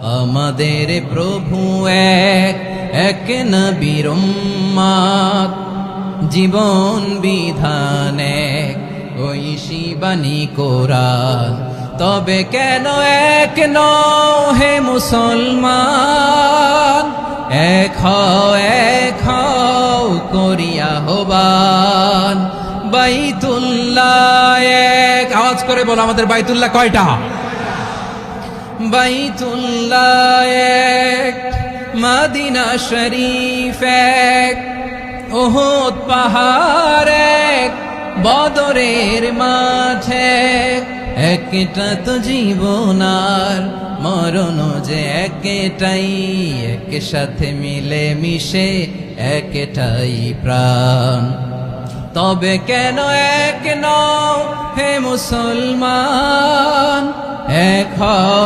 আমাদের প্রভু এক, এক নবীর উম্মত, জীবন বিধান এক, ওই শিবানী কোরআন। তবে কেন এক নও হে মুসলমান, এক হও করিয়া আহ্বান। বাইতুল্লাহ এক, আওয়াজ করে বলো আমাদের বাইতুল্লাহ কয়টা? বাইতুল্লাহ এক, মদিনা শরীফ এক, উহুদ পাহাড় এক, বদরের মাঠে একটা তো জীবন আর মরণ যে একটাই, এক সাথে মিলে মিশে একটাই প্রাণ। তবে কেন এক নও হে মুসলমান, এক হও